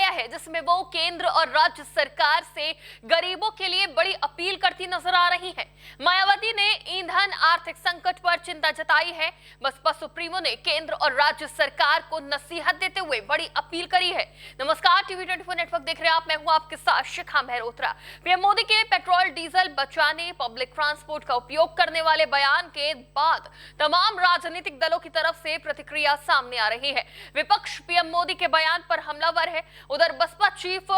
है जिसमें वो केंद्र और राज्य सरकार से गरीबों के लिए बड़ी अपील करती नजर आ रही है। मायावती ने ईंधन आर्थिक संकट पर चिंता जताई है। बसपा सुप्रीमो ने केंद्र और राज्य सरकार को नसीहत देते हुए बड़ी अपील करी है। नमस्कार, टीवी 24 नेटवर्क देख रहे हैं आप, मैं हूं आपके साथ शिखा मेहरोत्रा। पीएम मोदी के पेट्रोल डीजल बचाने, पब्लिक ट्रांसपोर्ट का उपयोग करने वाले बयान के बाद तमाम राजनीतिक दलों की तरफ से प्रतिक्रिया सामने आ रही है। विपक्ष पीएम मोदी के बयान पर हमलावर है। उधर बसपा चीफ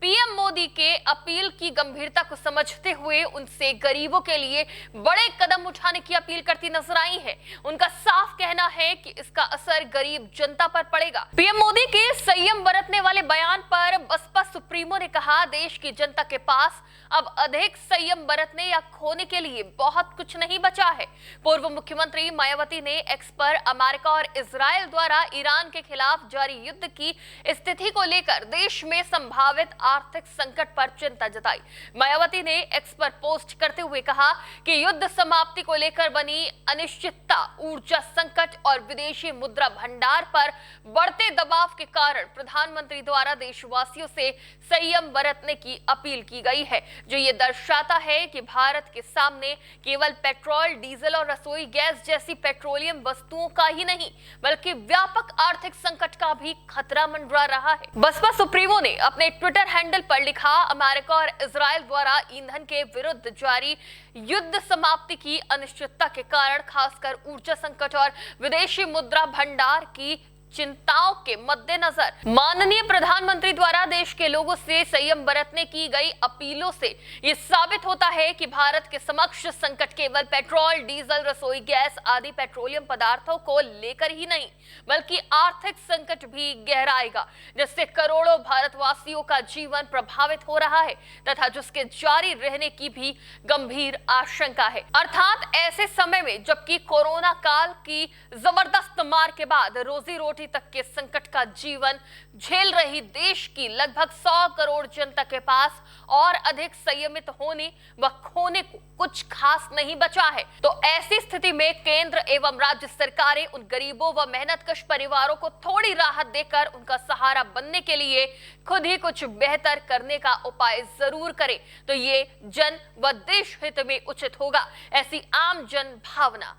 पीएम मोदी के अपील की गंभीरता को समझते हुए उनसे गरीबों के लिए बड़े कदम उठाने की अपील करती नजर आई है। उनका साफ कहना है कि इसका असर गरीब जनता पर पड़ेगा। पीएम मोदी के संयम बरतने वाले बयान पर बसपा सुप्रीमो ने कहा, देश की जनता के पास अब अधिक संयम बरतने या खोने के लिए बहुत कुछ नहीं बचा है। पूर्व मुख्यमंत्री मायावती ने एक्स पर अमेरिका और इजरायल द्वारा ईरान के खिलाफ जारी युद्ध की स्थिति को लेकर देश में संभावित आर्थिक संकट पर चिंता जताई। मायावती ने एक्स पर पोस्ट करते हुए कहा कि युद्ध समाप्ति को लेकर बनी अनिश्चितता, ऊर्जा संकट और विदेशी मुद्रा भंडार पर बढ़ते दबाव के कारण प्रधानमंत्री द्वारा देशवासियों से संयम बरतने की अपील की गई है, जो ये दर्शाता है कि भारत के सामने केवल पेट्रोल, डीजल और रसोई गैस जैसी पेट्रोलियम वस्तुओं का ही नहीं बल्कि व्यापक आर्थिक संकट का भी खतरा मंडरा रहा है। बसपा सुप्रीमो ने अपने ट्विटर हैंडल पर लिखा, अमेरिका और इजरायल द्वारा ईंधन के विरुद्ध जारी युद्ध समाप्ति की अनिश्चितता के कारण खासकर ऊर्जा संकट और विदेशी मुद्रा भंडार की चिंताओं के मद्देनजर माननीय प्रधानमंत्री द्वारा देश के लोगों से संयम बरतने की गई अपीलों से यह साबित होता है कि भारत के समक्ष संकट केवल पेट्रोल, डीजल, रसोई गैस आदि पेट्रोलियम पदार्थों को लेकर ही नहीं बल्कि आर्थिक संकट भी गहराएगा, जिससे करोड़ों भारतवासियों का जीवन प्रभावित हो रहा है तथा जिसके जारी रहने की भी गंभीर आशंका है। अर्थात ऐसे समय में जबकि कोरोना काल की जबरदस्त मार के बाद रोजी रोटी तक के संकट का जीवन झेल रही देश की लगभग 100 करोड़ जनता के पास और अधिक संयमित होने व खोने को कुछ खास नहीं बचा है, तो ऐसी स्थिति में केंद्र एवं राज्य सरकारें उन गरीबों व मेहनतकश परिवारों को थोड़ी राहत देकर उनका सहारा बनने के लिए खुद ही कुछ बेहतर करने का उपाय जरूर करें, तो ये जन व देश हित में उचित होगा। ऐसी आम जन भावना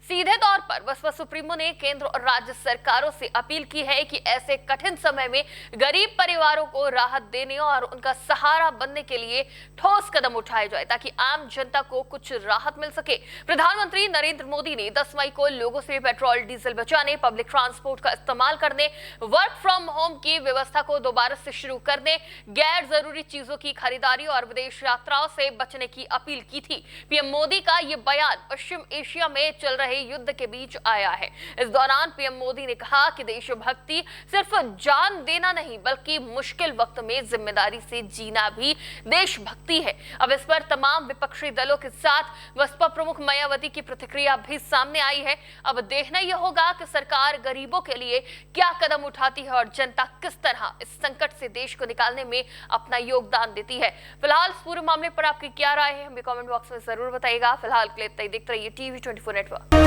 सीधे तौर पर बसपा सुप्रीमो ने केंद्र और राज्य सरकारों से अपील की है कि ऐसे कठिन समय में गरीब परिवारों को राहत देने और उनका सहारा बनने के लिए ठोस कदम उठाए जाए ताकि आम जनता को कुछ राहत मिल सके। प्रधानमंत्री नरेंद्र मोदी ने 10 मई को लोगों से पेट्रोल, डीजल बचाने, पब्लिक ट्रांसपोर्ट का इस्तेमाल करने, वर्क फ्रॉम होम की व्यवस्था को दोबारा से शुरू करने, गैर जरूरी चीजों की खरीदारी और विदेश यात्राओं से बचने की अपील की थी। पीएम मोदी का ये बयान पश्चिम एशिया में चल रहे युद्ध के बीच आया है। इस दौरान पीएम मोदी ने कहा कि देशभक्ति सिर्फ जान देना नहीं बल्कि मुश्किल वक्त में जिम्मेदारी से जीना भी देशभक्ति है। अब इस पर तमाम विपक्षी दलों के साथ बसपा प्रमुख मायावती की प्रतिक्रिया भी सामने आई है। अब देखना यह होगा कि सरकार गरीबों के लिए क्या कदम उठाती है और जनता किस तरह इस संकट से देश को निकालने में अपना योगदान देती है। फिलहाल इस पूरे मामले पर आपकी क्या राय है, हमें कमेंट बॉक्स में जरूर बताइएगा। फिलहाल के लिए देखते रहिए टीवी 24 नेटवर्क।